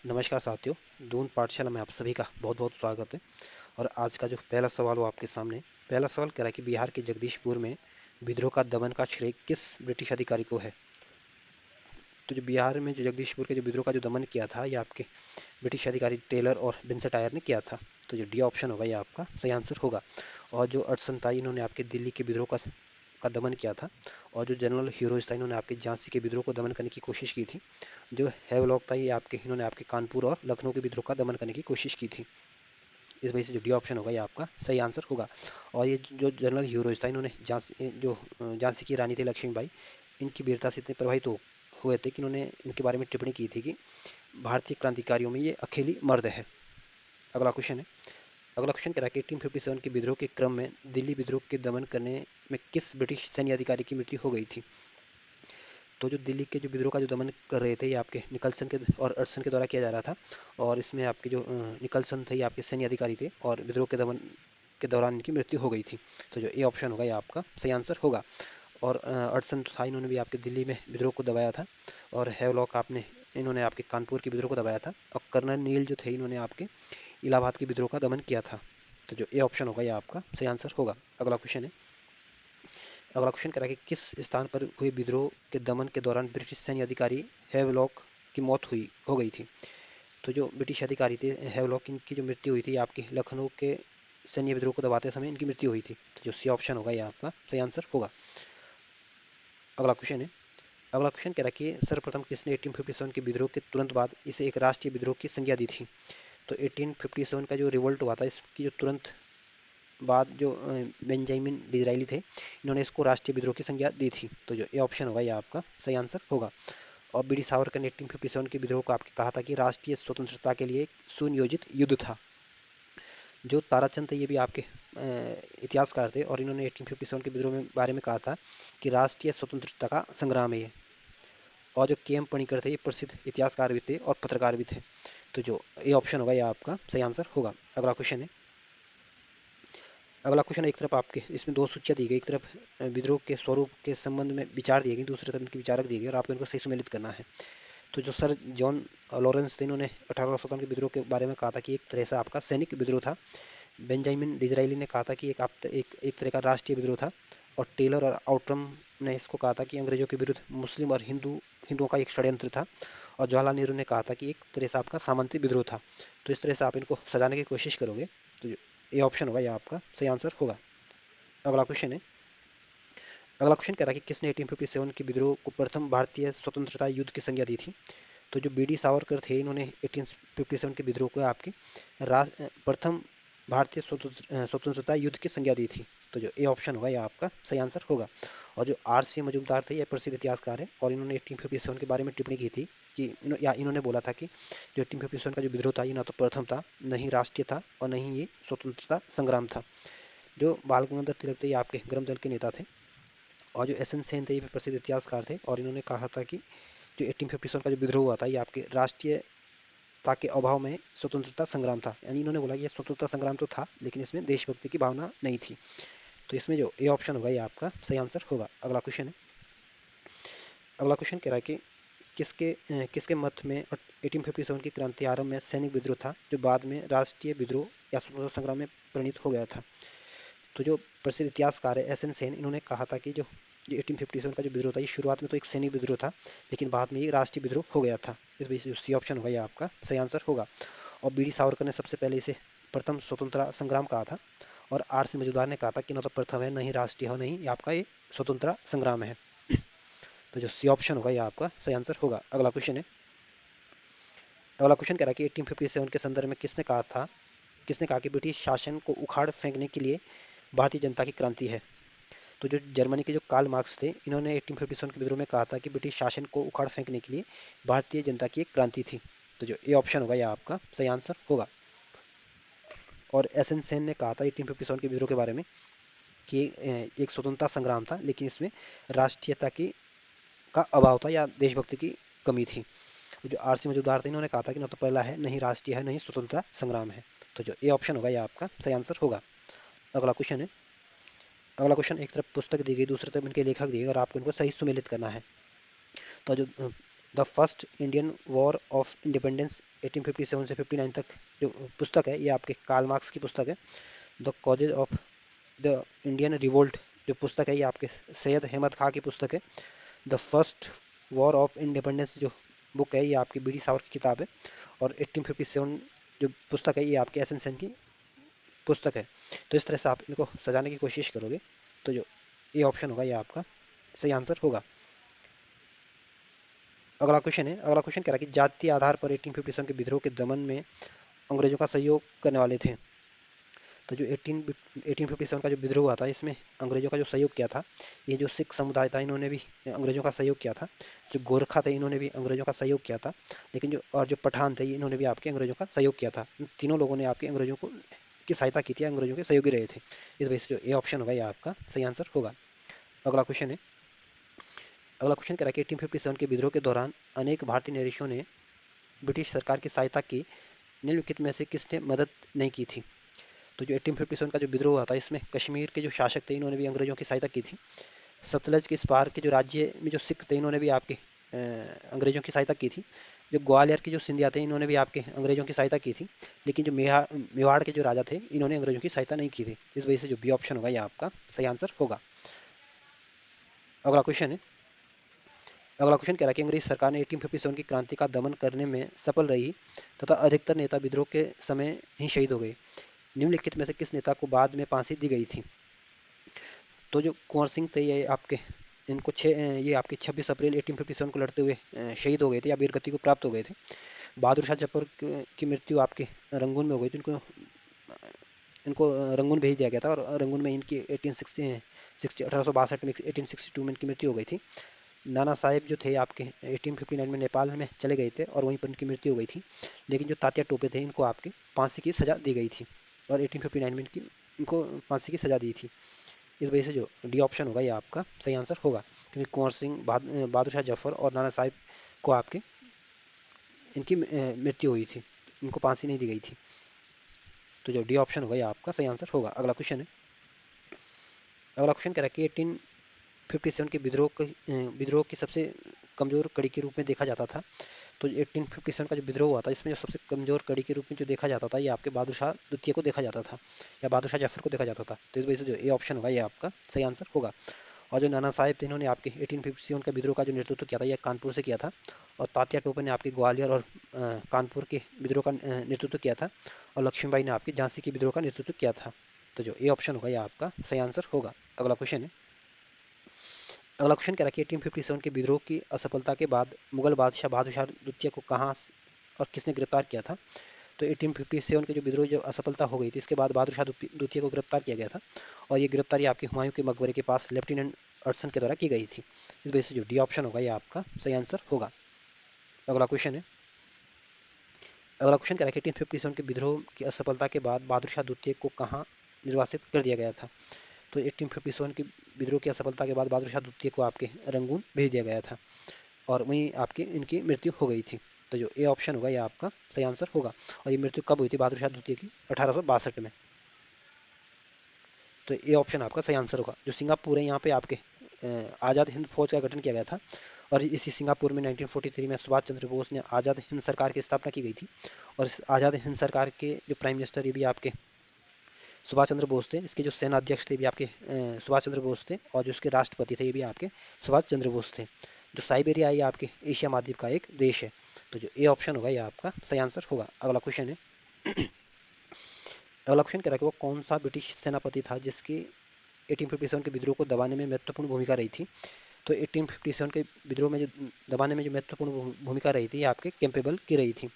नमस्कार साथियों। दून पाठशाला में आप सभी का बहुत बहुत स्वागत है। और आज का जो पहला सवाल वो आपके सामने। पहला सवाल कह रहा है कि बिहार के जगदीशपुर में विद्रोह का दमन का श्रेय किस ब्रिटिश अधिकारी को है। तो जो बिहार में जो जगदीशपुर के जो विद्रोह का जो दमन किया था, ये आपके ब्रिटिश अधिकारी टेलर और विंसेंटायर ने किया था। तो जो डी ऑप्शन होगा ये आपका सही आंसर होगा। और जो अडसन था, इन्होंने आपके दिल्ली के विद्रोह का दमन किया था। और जो जनरल हीरोज था, इन्होंने आपके झांसी के विद्रोह को दमन करने की कोशिश की थी। जो हैवलॉक था, ये आपके इन्होंने आपके कानपुर और लखनऊ के विद्रोह का दमन करने की कोशिश की थी। इस वजह से जो डी ऑप्शन होगा ये आपका सही आंसर होगा। और ये जो जनरल हीरोज था, इन्होंने झांसी की रानी थी लक्ष्मीबाई, इनकी वीरता से इतने प्रभावित हुए थे कि इन्होंने इनके बारे में टिप्पणी की थी कि भारतीय क्रांतिकारियों में ये अकेली मर्द है। अगला क्वेश्चन है। अगला क्वेश्चन कह रहा है कि 1857 के विद्रोह के क्रम में दिल्ली विद्रोह के दमन करने में किस ब्रिटिश सैन्य अधिकारी की मृत्यु हो गई थी। तो जो दिल्ली के जो विद्रोह का जो दमन कर रहे थे, ये आपके निकलसन के और अडसन के द्वारा किया जा रहा था। और इसमें आपके जो निकलसन थे, ये आपके सैन्य अधिकारी थे और विद्रोह के दमन के दौरान इनकी मृत्यु हो गई थी। तो जो ए ऑप्शन होगा ये आपका सही आंसर होगा। और अडसन था, इन्होंने भी आपके दिल्ली में विद्रोह को दबाया था। और हैवलॉक आपने इन्होंने आपके कानपुर के विद्रोह को दबाया था। और कर्नल नील जो थे, इन्होंने आपके इलाहाबाद के विद्रोह का दमन किया था। तो जो ए ऑप्शन होगा ये आपका सही आंसर होगा। अगला क्वेश्चन है। अगला क्वेश्चन कह रहा है कि किस स्थान पर हुए विद्रोह के दमन के दौरान ब्रिटिश सैन्य अधिकारी हैवलॉक की मौत हुई हो गई थी। तो जो ब्रिटिश अधिकारी थे हैवलॉक, इनकी जो मृत्यु हुई थी आपकी लखनऊ के सैन्य विद्रोह को दबाते समय इनकी मृत्यु हुई थी। तो जो सी ऑप्शन होगा ये आपका सही आंसर होगा। अगला क्वेश्चन है। अगला क्वेश्चन कह रहा है कि सर्वप्रथम किसने 1857 के विद्रोह के तुरंत बाद इसे एक राष्ट्रीय विद्रोह की संज्ञा दी थी। तो 1857 का जो रिवोल्ट हुआ था, इसकी जो तुरंत बाद जो बेंजामिन डिज़राइली थे, इन्होंने इसको राष्ट्रीय विद्रोह की संज्ञा दी थी। तो जो ए ऑप्शन होगा ये आपका सही आंसर होगा। और बी डी सावरकर ने 1857 के विद्रोह को आपके कहा था कि राष्ट्रीय स्वतंत्रता के लिए एक सुनियोजित युद्ध था। जो ताराचंद थे, ये भी आपके इतिहासकार थे और इन्होंने 1857 के विद्रोह में बारे में कहा था कि राष्ट्रीय स्वतंत्रता का संग्राम है ये। और जो के एम पणिकर थे, ये प्रसिद्ध इतिहासकार भी थे और पत्रकार भी थे। तो जो ए ऑप्शन होगा ये आपका सही आंसर होगा। अगला क्वेश्चन है। अगला क्वेश्चन, एक तरफ आपके इसमें दो सूचियाँ दी गई, एक तरफ विद्रोह के स्वरूप के संबंध में विचार दिए गए, दूसरी तरफ इनके विचारक दिए गए और आपको इनको सही सम्मिलित करना है। तो जो सर जॉन लॉरेंस थे, इन्होंने 1857 के विद्रोह के बारे में कहा था कि एक तरह से आपका सैनिक विद्रोह था। बेंजामिन डिज़राइली ने कहा था कि एक तरह का राष्ट्रीय विद्रोह था। और टेलर और आउट्रम ने इसको कहा था कि अंग्रेजों के विरुद्ध मुस्लिम और हिंदुओं का एक षड्यंत्र था। और जवाहरलाल नेहरू ने कहा था कि एक तरह से आपका सामंती विद्रोह था। तो इस तरह से आप इनको सजाने की कोशिश करोगे। तो ये ऑप्शन होगा, ये आपका सही आंसर होगा। अगला क्वेश्चन है। अगला क्वेश्चन कह रहा है कि किसने 1857 के विद्रोह को प्रथम भारतीय स्वतंत्रता युद्ध की संज्ञा दी थी। तो जो बी डी सावरकर थे, इन्होंने 1857 के विद्रोह को आपके प्रथम भारतीय स्वतंत्रता युद्ध की संज्ञा दी थी। तो जो ए ऑप्शन होगा, ये आपका सही आंसर होगा। और जो आर सी मजूमदार थे, ये प्रसिद्ध इतिहासकार है और इन्होंने 1857 के बारे में टिप्पणी की थी कि इन्होंने बोला था कि जो 1857 का जो विद्रोह था, ये ना तो प्रथम था, न ही राष्ट्रीय था और न ही ये स्वतंत्रता संग्राम था। जो बाल गंगाधर तिलक थे, ये आपके गरम दल के नेता थे। और जो एस एन सेन थे, ये भी प्रसिद्ध इतिहासकार थे और इन्होंने कहा था कि जो 1857 का जो विद्रोह हुआ था, ये आपके राष्ट्रीयता के अभाव में स्वतंत्रता संग्राम था। यानी इन्होंने बोला कि ये स्वतंत्रता संग्राम तो था, लेकिन इसमें देशभक्ति की भावना नहीं थी। तो इसमें जो ए ऑप्शन होगा, ये आपका सही आंसर होगा। अगला क्वेश्चन है। अगला क्वेश्चन कह रहा है कि किसके मत में 1857 की क्रांति आरंभ में सैनिक विद्रोह था, जो बाद में राष्ट्रीय विद्रोह या स्वतंत्रता संग्राम में परिणत हो गया था। तो जो प्रसिद्ध इतिहासकार है एस एन सेन, इन्होंने कहा था कि जो 1857 का जो विद्रोह था, ये शुरुआत में तो एक सैनिक विद्रोह था, लेकिन बाद में ये राष्ट्रीय विद्रोह हो गया था। इस वजह से सी ऑप्शन होगा, ये आपका सही आंसर होगा। और बी डी सावरकर ने सबसे पहले इसे प्रथम स्वतंत्रता संग्राम कहा था। और आर सी मजूमदार ने कहा था कि न तो प्रथम है, नहीं राष्ट्रीय हो, नहीं ये आपका ये स्वतंत्रता संग्राम है। तो जो सी ऑप्शन होगा, ये आपका सही आंसर होगा। अगला क्वेश्चन है। अगला क्वेश्चन कह रहा है कि 1857 के संदर्भ में किसने कहा कि ब्रिटिश शासन को उखाड़ फेंकने के लिए भारतीय जनता की क्रांति है। तो जो जर्मनी के जो कार्ल मार्क्स थे, इन्होंने 1857 के विद्रोह में कहा था कि ब्रिटिश शासन को उखाड़ फेंकने के लिए भारतीय जनता की एक क्रांति थी। तो जो ए ऑप्शन होगा, यह आपका सही आंसर होगा। और एस एन सेन ने कहा था 1857 के विद्रोह के बारे में कि एक स्वतंत्रता संग्राम था, लेकिन इसमें राष्ट्रीयता की का अभाव था या देशभक्ति की कमी थी। जो आर सी मजूमदार थे, इन्होंने कहा था कि न तो पहला है, नहीं राष्ट्रीय है, नहीं स्वतंत्रता संग्राम है। तो जो ए ऑप्शन होगा, यह आपका सही आंसर होगा। अगला क्वेश्चन है। अगला क्वेश्चन, एक तरफ पुस्तक दी गई, दूसरी तरफ इनके लेखक दिए और आपको इनको सही सुमेलित करना है। तो जो the first Indian war of independence 1857 से 59 तक जो पुस्तक है ये आपके कार्ल मार्क्स की पुस्तक है। The causes of the Indian revolt जो पुस्तक है ये आपके सैयद अहमद खां की पुस्तक है। The first war of independence जो बुक है ये आपकी बी डी सावर की किताब है। और 1857 जो पुस्तक है ये आपके एस एन सेन की पुस्तक है। तो इस तरह से आप इनको सजाने की कोशिश करोगे तो जो ये ऑप्शन होगा ये आपका सही आंसर होगा। अगला क्वेश्चन है, अगला क्वेश्चन कह रहा है कि जातीय आधार पर 1857 के विद्रोह के दमन में अंग्रेजों का सहयोग करने वाले थे। तो जो 1857 का जो विद्रोह हुआ था इसमें अंग्रेजों का जो सहयोग किया था, ये जो सिख समुदाय था इन्होंने भी अंग्रेजों का सहयोग किया था। जो गोरखा थे इन्होंने भी अंग्रेजों का सहयोग किया था। लेकिन जो और जो पठान थे इन्होंने भी आपके अंग्रेजों का सहयोग किया था। इन तीनों लोगों ने आपके अंग्रेजों को की सहायता की थी, अंग्रेजों के सहयोगी रहे थे। इस वजह से जो ए ऑप्शन होगा ये आपका सही आंसर होगा। अगला क्वेश्चन है, अगला क्वेश्चन कह रहा है कि 1857 के विद्रोह के दौरान अनेक भारतीय नरेशों ने ब्रिटिश सरकार की सहायता की, निम्नलिखित में से किसने मदद नहीं की थी। तो जो 1857 का जो विद्रोह हुआ था इसमें कश्मीर के जो शासक थे इन्होंने भी अंग्रेजों की सहायता की थी। सतलज के इस पार के जो राज्य में जो सिख थे इन्होंने भी आपके अंग्रेजों की सहायता की थी। जो ग्वालियर के जो सिंधिया थे इन्होंने भी आपके अंग्रेजों की सहायता की थी। लेकिन जो मेवाड़ के जो राजा थे इन्होंने अंग्रेजों की सहायता नहीं की थी। इस वजह से जो बी ऑप्शन होगा ये आपका सही आंसर होगा। अगला क्वेश्चन है, अगला क्वेश्चन कह रहा है कि अंग्रेज सरकार ने 1857 की क्रांति का दमन करने में सफल रही तथा अधिकतर नेता विद्रोह के समय ही शहीद हो गए। निम्नलिखित में से किस नेता को बाद में फांसी दी गई थी। तो जो कुंवर सिंह थे ये आपके इनको ये आपके 26 अप्रैल 1857 को लड़ते हुए शहीद हो गए थे या वीरगति को प्राप्त हो गए थे। बहादुर शाह जफर की मृत्यु आपके रंगून में हो गई थी। इनको इनको रंगून भेज दिया गया था और रंगून में इनकी 1862 में 1862 में इनकी मृत्यु हो गई थी। नाना साहेब जो थे आपके 1859 में नेपाल में चले गए थे और वहीं पर इनकी मृत्यु हो गई थी। लेकिन जो तात्या टोपे थे इनको आपके फांसी की सजा दी गई थी और 1859 में इनको फांसी की सजा दी थी। इस वजह से जो डी ऑप्शन होगा ये आपका सही आंसर होगा, क्योंकि कुंवर सिंह बहादुर शाह जफर और नाना साहिब को आपके इनकी मृत्यु हुई थी, इनको फांसी नहीं दी गई थी। तो जो डी ऑप्शन होगा ये आपका सही आंसर होगा। अगला क्वेश्चन है, अगला क्वेश्चन कह रहा है कि 1857 के विद्रोह की सबसे कमजोर कड़ी के रूप में देखा जाता था। तो 1857 का जो विद्रोह हुआ था इसमें जो सबसे कमजोर कड़ी के रूप में जो देखा जाता था ये आपके बहादुर शाह द्वितीय को देखा जाता था या बहादुर शाह जफर को देखा जाता था। तो इस वजह से जो ए ऑप्शन होगा ये आपका सही आंसर होगा। और जो नाना साहिब थे इन्होंने आपके 1857 का विद्रोह का जो नेतृत्व किया था यह कानपुर से किया था। और तात्या टोपे ने आपके ग्वालियर और कानपुर के विद्रोह का नेतृत्व किया था। और लक्ष्मीबाई ने आपके झांसी के विद्रोह का नेतृत्व किया था। तो जो ए ऑप्शन होगा यह आपका सही आंसर होगा। अगला क्वेश्चन है, अगला क्वेश्चन कह रहा है कि 1857 के विद्रोह की असफलता के बाद मुगल बादशाह बहादुर शाह द्वितीय को कहाँ और किसने गिरफ्तार किया था। तो 1857 के जो विद्रोह जो असफलता हो गई थी इसके बाद बहादुर शाह द्वितीय को गिरफ्तार किया गया था। और ये गिरफ्तारी आपके हुमायूं के मकबरे के पास लेफ्टिनेंट अडसन के द्वारा की गई थी। इस वजह से जो डी ऑप्शन होगा ये आपका सही आंसर होगा। अगला क्वेश्चन है, अगला क्वेश्चन कह रहा है कि 1857 के विद्रोह की असफलता के बाद बहादुर शाह द्वितीय को कहाँ निर्वासित कर दिया गया था। तो 1857 की विद्रोह की असफलता के बाद बहादुर शाह द्वितीय को आपके रंगून भेज दिया गया था और वहीं आपकी इनकी मृत्यु हो गई थी। तो जो ए ऑप्शन होगा ये आपका सही आंसर होगा। और ये मृत्यु कब हुई थी बहादुर शाह द्वितीय की, 1862 में। तो ये ऑप्शन आपका सही आंसर होगा। जो सिंगापुर है यहाँ पे आपके आज़ाद हिंद फौज का गठन किया गया था। और इसी सिंगापुर में 1943 में सुभाष चंद्र बोस ने आज़ाद हिंद सरकार की स्थापना की गई थी। और इस आज़ाद हिंद सरकार के जो प्राइम मिनिस्टर ये भी आपके सुभाष चंद्र बोस थे। इसके जो सेना अध्यक्ष थे भी आपके सुभाष चंद्र बोस थे और जो उसके राष्ट्रपति थे ये भी आपके सुभाष चंद्र बोस थे। जो साइबेरिया ये आपके एशिया महाद्वीप का एक देश है। तो जो ए ऑप्शन होगा ये आपका सही आंसर होगा। अगला क्वेश्चन है, अगला क्वेश्चन कह रहा है कि वो कौन सा ब्रिटिश सेनापति था जिसकी 1857 के विद्रोह को दबाने में महत्वपूर्ण भूमिका रही थी। तो 1857 के विद्रोह में जो दबाने में जो महत्वपूर्ण भूमिका रही थी ये आपके कैंपेबल की रही थी।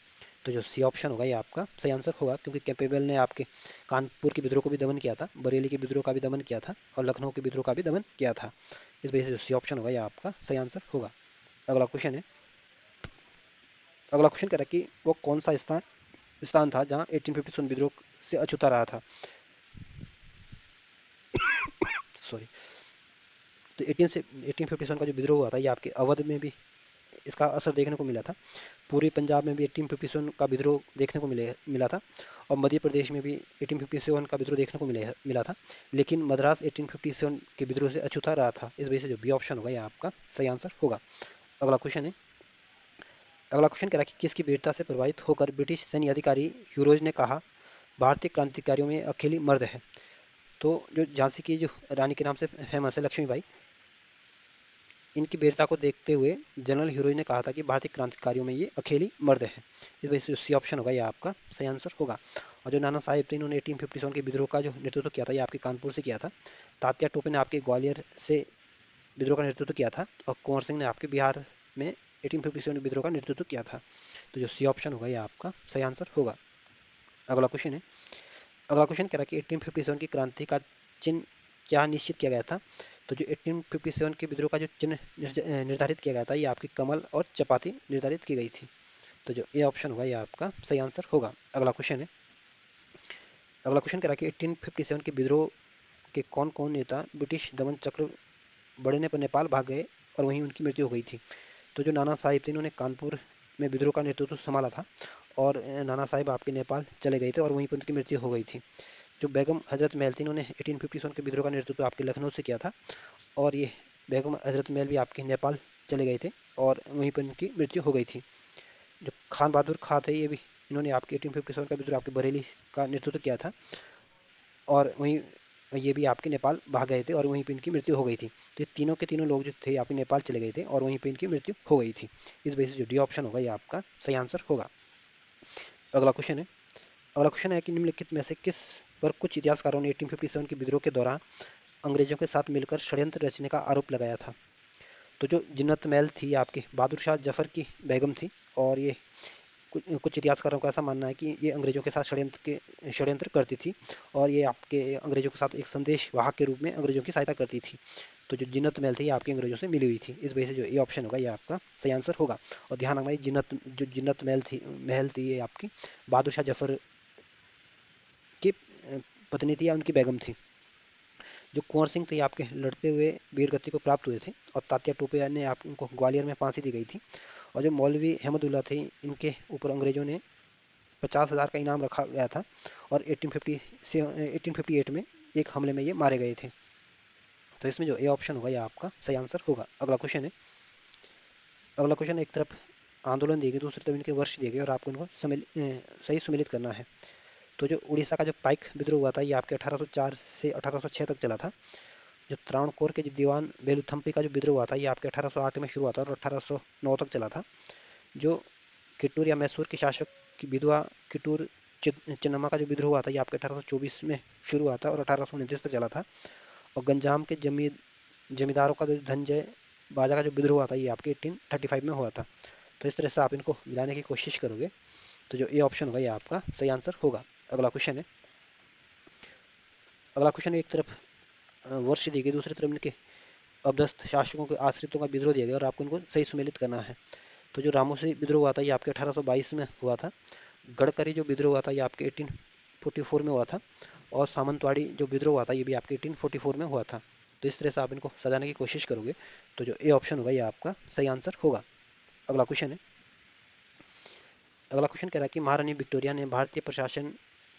तो जो सी ऑप्शन होगा ये आपका सही आंसर होगा, क्योंकि कैंपेबल ने आपके कानपुर के विद्रोह को भी दमन किया था, बरेली के विद्रोह का भी दमन किया था और लखनऊ के विद्रोह का भी दमन किया था। इस वजह से जो सी ऑप्शन होगा ये आपका सही आंसर होगा। अगला क्वेश्चन है, अगला क्वेश्चन कह रहा है कि वो कौन सा स्थान था जहाँ 1857 विद्रोह से अछूता रहा था। सॉरी। तो 1857 का जो विद्रोह हुआ था ये आपके अवध में भी इसका असर देखने को मिला था। पूरे पंजाब में भी 1857 का विद्रोह देखने को मिला था। और मध्य प्रदेश में भी 1857 का विद्रोह देखने को मिला था। लेकिन मद्रास 1857 के विद्रोह से अछूता रहा था। इस वजह से जो बी ऑप्शन होगा ये आपका सही आंसर होगा। अगला क्वेश्चन है, अगला क्वेश्चन कह रहा है कि किसकी वीरता से प्रभावित होकर ब्रिटिश सैन्य अधिकारी ह्यूरोज ने कहा भारतीय क्रांतिकारियों में अकेली मर्द है। तो जो झांसी की जो रानी के नाम से फेमस है लक्ष्मीबाई, इनकी वीरता को देखते हुए जनरल ह्यूरोज ने कहा था कि भारतीय क्रांतिकारियों में ये अकेली मर्द है। इस वजह से सी ऑप्शन होगा, ये आपका सही आंसर होगा। और जो नाना साहेब थे, इन्होंने 1857 के विद्रोह का जो नेतृत्व किया था, ये आपके कानपुर से किया था। तात्या टोपे ने आपके ग्वालियर से विद्रोह का नेतृत्व किया था, और कुंवर सिंह ने आपके बिहार में 1857 विद्रोह का नेतृत्व किया था। तो जो सी ऑप्शन होगा, ये आपका सही आंसर होगा। अगला क्वेश्चन है, अगला क्वेश्चन कह रहा है कि 1857 की क्रांति का चिन्ह क्या निश्चित किया गया था। तो जो 1857 के विद्रोह का जो चिन्ह निर्धारित किया गया था, ये आपकी कमल और चपाती निर्धारित की गई थी। तो जो ए ऑप्शन होगा, ये आपका सही आंसर होगा। अगला क्वेश्चन है, अगला क्वेश्चन कह रहा है कि 1857 के विद्रोह के कौन कौन नेता ब्रिटिश दमन चक्र बढ़ने पर नेपाल भाग गए और वहीं उनकी मृत्यु हो गई थी। तो जो नाना साहिब थे, इन्होंने कानपुर में विद्रोह का नेतृत्व संभाला था, और नाना साहिब आपके नेपाल चले गए थे और वहीं पर उनकी मृत्यु हो गई थी। जो बेगम हजरत महल थी, इन्होंने 1857 के विद्रोह का नेतृत्व आपके लखनऊ से किया था, और ये बेगम हजरत महल भी आपके नेपाल चले गए थे और वहीं पर इनकी मृत्यु हो गई थी। जो खान बहादुर खां थे, ये भी इन्होंने आपके 1857 का विद्रोह आपके बरेली का नेतृत्व किया था, और वहीं ये भी आपके नेपाल भाग गए थे और वहीं पे इनकी मृत्यु हो गई थी। तो ये तीनों के तीनों लोग जो थे आपके नेपाल चले गए थे और वहीं पे इनकी मृत्यु हो गई थी। इस वजह से जो डी ऑप्शन होगा, ये आपका सही आंसर होगा। अगला क्वेश्चन है, अगला क्वेश्चन है कि निम्नलिखित में से किस पर कुछ इतिहासकारों ने 1857 के विद्रोह के दौरान अंग्रेजों के साथ मिलकर षड्यंत्र रचने का आरोप लगाया था। तो जो जिन्नत महल थी आपके बहादुर शाह जफर की बेगम थी, और ये कुछ इतिहासकारों का ऐसा मानना है कि ये अंग्रेजों के साथ षड्यंत्र करती थी, और ये आपके अंग्रेजों के साथ एक संदेश वाहक के रूप में अंग्रेजों की सहायता करती थी। तो जो जिन्नत महल थी, ये आपके अंग्रेजों से मिली हुई थी। इस वजह से जो ये ऑप्शन होगा, ये आपका सही आंसर होगा। और ध्यान रखना, जिन्नत महल थी ये आपकी बहादुर शाह जफर की पत्नी थी या उनकी बेगम थी। जो कुंवर सिंह थे, आपके लड़ते हुए वीर गति को प्राप्त हुए थे, और तात्या टोपे ने आप उनको ग्वालियर में फांसी दी गई थी। और जो मौलवी अहमदुल्ला थे, इनके ऊपर अंग्रेजों ने 50,000 का इनाम रखा गया था, और 1858 में एक हमले में ये मारे गए थे। तो इसमें जो ए ऑप्शन होगा, ये आपका सही आंसर होगा। अगला क्वेश्चन है, अगला क्वेश्चन एक तरफ आंदोलन दिए गए, दूसरी तरफ इनके वर्ष दिए गए, और आपको इनको सही सुमेलित करना है। तो जो उड़ीसा का जो पाइक विद्रोह हुआ था, ये आपके 1804 से 1806 तक चला था। जो त्रावणकोर के जो दीवान बेलुथम्पी का जो विद्रोह हुआ था, ये आपके 1808 में शुरू हुआ था और 1809 तक चला था। जो कित्तूर या मैसूर के शासक की विधवा कित्तूर चिन्नम्मा का जो विद्रोह हुआ था, ये आपके 1824 में शुरू हुआ था और 1829 तक चला था। और गंजाम के जमींदारों का जो धनंजय बाजा का जो विद्रोह हुआ था, ये आपके 1835 में हुआ था। तो इस तरह से आप इनको मिलाने की कोशिश करोगे, तो जो ए ऑप्शन होगा, ये आपका सही आंसर होगा। अगला क्वेश्चन है, अगला क्वेश्चन एक तरफ वर्ष दी गई, दूसरी तरफ इनके अपदस्थ शासकों के आश्रितों का विद्रोह दिया गया, और आपको इनको सही सुमेलित करना है। तो जो रामोसी विद्रोह हुआ था, ये आपके 1822 में हुआ था। गडकरी जो विद्रोह हुआ था, ये आपके 1844 में हुआ था। और सामंतवाड़ी जो विद्रोह हुआ था, ये भी आपके 1844 में हुआ था। तो इस तरह से आप इनको सजाने की कोशिश करोगे, तो जो ए ऑप्शन होगा, ये आपका सही आंसर होगा। अगला क्वेश्चन है, अगला क्वेश्चन कह रहा है कि महारानी विक्टोरिया ने भारतीय प्रशासन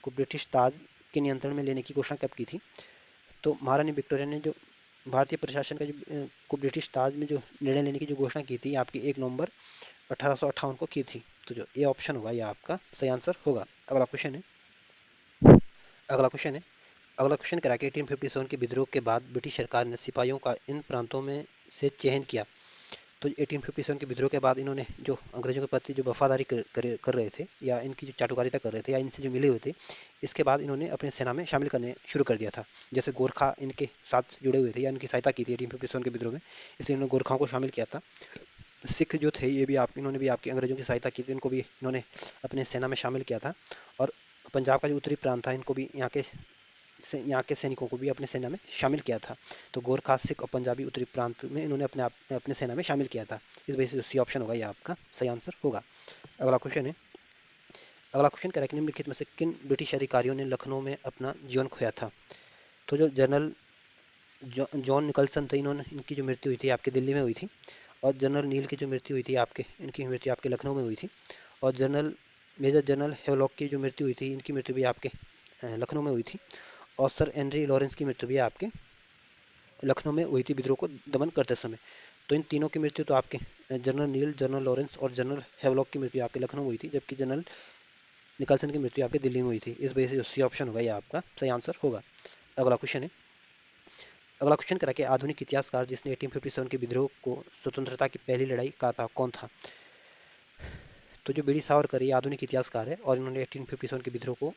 को ब्रिटिश ताज के नियंत्रण में लेने की घोषणा कब की थी। तो महारानी विक्टोरिया ने जो भारतीय प्रशासन का जो को ब्रिटिश ताज में जो निर्णय लेने की जो घोषणा की थी, आपकी 1 नवंबर 1858 को की थी। तो जो ए ऑप्शन होगा, ये आपका सही आंसर होगा। अगला क्वेश्चन है, अगला क्वेश्चन है, अगला क्वेश्चन करा कि 1857 के विद्रोह के बाद ब्रिटिश सरकार ने सिपाहियों का इन प्रांतों में से चयन किया। तो 1857 के विद्रोह के बाद इन्होंने जो अंग्रेजों के प्रति जो वफादारी कर रहे थे, या इनकी जो चाटुकारिता कर रहे थे, या इनसे जो मिले हुए थे, इसके बाद इन्होंने अपनी सेना में शामिल करने शुरू कर दिया था। जैसे गोरखा इनके साथ जुड़े हुए थे या इनकी सहायता की थी 1857 के विद्रोह में, इसलिए इन्होंने गोरखाओं को शामिल किया था। सिख जो थे, ये भी आप इन्होंने भी आपके अंग्रेजों की सहायता की थी, इनको भी इन्होंने अपने सेना में शामिल किया था। और पंजाब का जो उत्तरी प्रांत था, इनको भी यहाँ के सैनिकों को भी अपने सेना में शामिल किया था। तो गोरखा, सिख और पंजाबी उत्तरी प्रांत में इन्होंने अपने सेना में शामिल किया था। इस वजह से सी ऑप्शन होगा, ये आपका सही आंसर होगा। अगला क्वेश्चन है, अगला क्वेश्चन कह रहा है कि निम्नलिखित में से किन ब्रिटिश अधिकारियों ने लखनऊ में अपना जीवन खोया था। तो जो जनरल जॉन निकलसन थे, इन्होंने इनकी जो मृत्यु हुई थी आपके दिल्ली में हुई थी। और जनरल नील की जो मृत्यु हुई थी आपके इनकी मृत्यु आपके लखनऊ में हुई थी। और मेजर जनरल हेवलॉक की जो मृत्यु हुई थी, इनकी मृत्यु भी आपके लखनऊ में हुई थी। और सर एनरी लॉरेंस की मृत्यु भी आपके लखनऊ में हुई थी विद्रोह को दमन करते समय। तो इन तीनों की मृत्यु तो आपके जनरल नील, जनरल लॉरेंस और जनरल हेवलॉक की मृत्यु आपके लखनऊ हुई थी, जबकि जनरल निकलसन की मृत्यु आपके दिल्ली में हुई थी। इस वजह से जो सी ऑप्शन होगा ये आपका सही आंसर होगा। अगला क्वेश्चन है, अगला क्वेश्चन करा कि आधुनिक इतिहासकार जिसने 1857 के विद्रोह को स्वतंत्रता की पहली लड़ाई कहा था कौन था? तो जो बीडी सावरकर ये आधुनिक इतिहासकार है और इन्होंने 1857 के विद्रोह को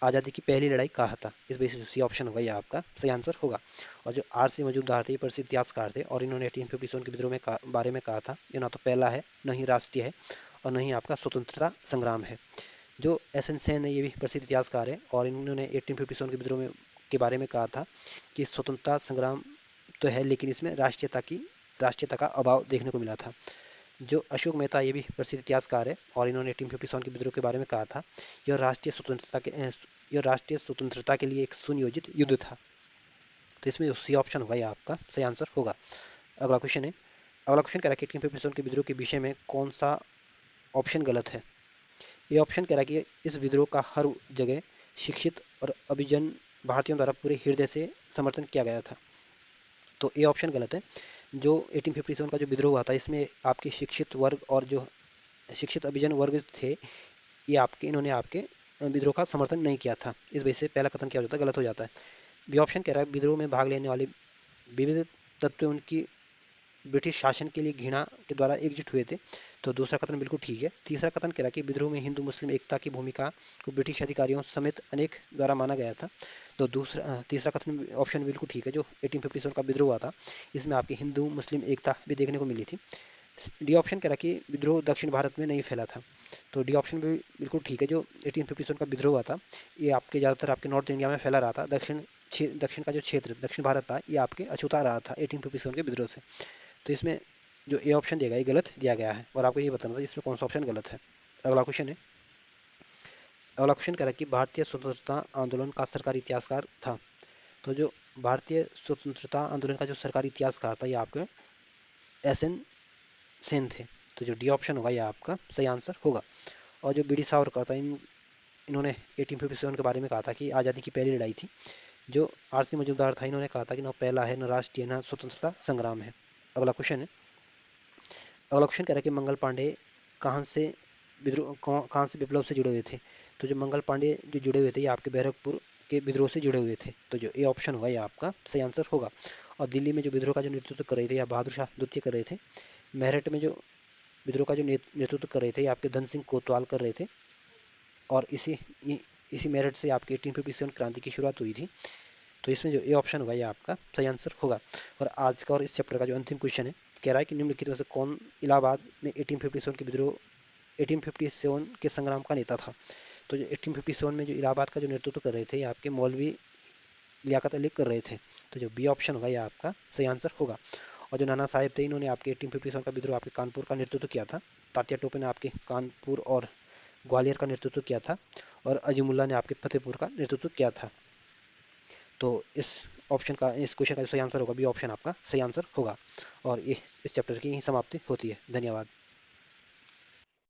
आज़ादी की पहली लड़ाई कहा था। इस वजह से सी ऑप्शन होगा ये आपका सही आंसर होगा। और जो आर सी मजूमदार थे ये प्रसिद्ध इतिहासकार थे और इन्होंने 1857 के विद्रोह में बारे में कहा था, ये ना तो पहला है, न ही राष्ट्रीय है और न ही आपका स्वतंत्रता संग्राम है। जो एस एन सेन है ये भी प्रसिद्ध इतिहासकार है और इन्होंने 1857 के विद्रोह में के बारे में कहा था कि स्वतंत्रता संग्राम तो है लेकिन इसमें राष्ट्रीयता का अभाव देखने को मिला था। जो अशोक मेहता ये भी प्रसिद्ध इतिहासकार है और इन्होंने 1857 के विद्रोह के बारे में कहा था, यह राष्ट्रीय स्वतंत्रता के लिए एक सुनियोजित युद्ध था। तो इसमें सी ऑप्शन होगा, यह आपका सही आंसर होगा। अगला क्वेश्चन है, अगला क्वेश्चन कह रहा है कि 1857 के विद्रोह के विषय में कौन सा ऑप्शन गलत है? ये ऑप्शन कह रहा है कि इस विद्रोह का हर जगह शिक्षित और अभिजन भारतीयों द्वारा पूरे हृदय से समर्थन किया गया था। तो ये ऑप्शन गलत है। जो 1857 का जो विद्रोह हुआ था इसमें आपके शिक्षित वर्ग और जो शिक्षित अभिजन वर्ग थे ये आपके इन्होंने आपके विद्रोह का समर्थन नहीं किया था। इस वजह से पहला कथन क्या हो जाता है, गलत हो जाता है। बी ऑप्शन कह रहा है विद्रोह में भाग लेने वाले विविध तत्व उनकी ब्रिटिश शासन के लिए घृणा के द्वारा एकजुट हुए थे। तो दूसरा कथन बिल्कुल ठीक है। तीसरा कथन कह रहा है कि विद्रोह में हिंदू मुस्लिम एकता की भूमिका को ब्रिटिश अधिकारियों समेत अनेक द्वारा माना गया था। तो तीसरा कथन ऑप्शन बिल्कुल ठीक है। जो 1857 का विद्रोह हुआ था इसमें आपकी हिंदू मुस्लिम एकता भी देखने को मिली थी। डी ऑप्शन कह रहा है कि विद्रोह दक्षिण भारत में नहीं फैला था। तो डी ऑप्शन भी बिल्कुल ठीक है। जो 1857 का विद्रोह हुआ था ये आपके ज़्यादातर आपके नॉर्थ इंडिया में फैला रहा था। दक्षिण का जो क्षेत्र दक्षिण भारत था ये आपके अछूता रहा था 1857 के विद्रोह से। तो इसमें जो ए ऑप्शन दिया गया ये गलत दिया गया है और आपको ये बताना था इसमें कौन सा ऑप्शन गलत है। अगला क्वेश्चन है, अगला क्वेश्चन कह रहा है कि भारतीय स्वतंत्रता आंदोलन का सरकारी इतिहासकार था। तो जो भारतीय स्वतंत्रता आंदोलन का जो सरकारी इतिहासकार था ये आपके एस एन सेन थे। तो जो डी ऑप्शन होगा ये आपका सही आंसर होगा। और जो बी डी सावरकर था इन्होंने 1857 के बारे में कहा था कि आज़ादी की पहली लड़ाई थी। जो आर सी मजूमदार था इन्होंने कहा था कि न पहला है, न राष्ट्रीय, न स्वतंत्रता संग्राम है। अगला क्वेश्चन है, अगला क्वेश्चन कह रहा है कि मंगल पांडे कहाँ से कहाँ से विप्लव से जुड़े हुए थे? तो जो मंगल पांडे जो जुड़े हुए थे ये आपके बैरकपुर के विद्रोह से जुड़े हुए थे। तो जो ए ऑप्शन होगा ये आपका सही आंसर होगा। और दिल्ली में जो विद्रोह का जो नेतृत्व कर रहे थे या बहादुर शाह द्वितीय कर रहे थे। मेरठ में जो विद्रोह का जो नेतृत्व कर रहे थे ये आपके धन सिंह कोतवाल कर रहे थे। और इसी मेरठ से आपके 1857 क्रांति की शुरुआत हुई थी। तो इसमें जो ए ऑप्शन होगा ये आपका सही आंसर होगा। और आज का और इस चैप्टर का जो अंतिम क्वेश्चन है कह रहा है कि निम्नलिखित में से कौन इलाहाबाद में 1857 के विद्रोह 1857 के संग्राम का नेता था? तो जो 1857 में जो इलाहाबाद का जो नेतृत्व कर रहे थे ये आपके मौलवी लियाकत अली कर रहे थे। तो जो बी ऑप्शन होगा ये आपका सही आंसर होगा। और जो नाना साहेब थे इन्होंने आपके 1857 का विद्रोह आपके कानपुर का नेतृत्व किया था। तात्या टोपे ने आपके कानपुर और ग्वालियर का नेतृत्व किया था और अजीमुल्ला ने आपके फतेहपुर का नेतृत्व किया था। तो इस क्वेश्चन का जो सही आंसर होगा बी ऑप्शन आपका सही आंसर होगा। और इस चैप्टर की समाप्ति होती है। धन्यवाद।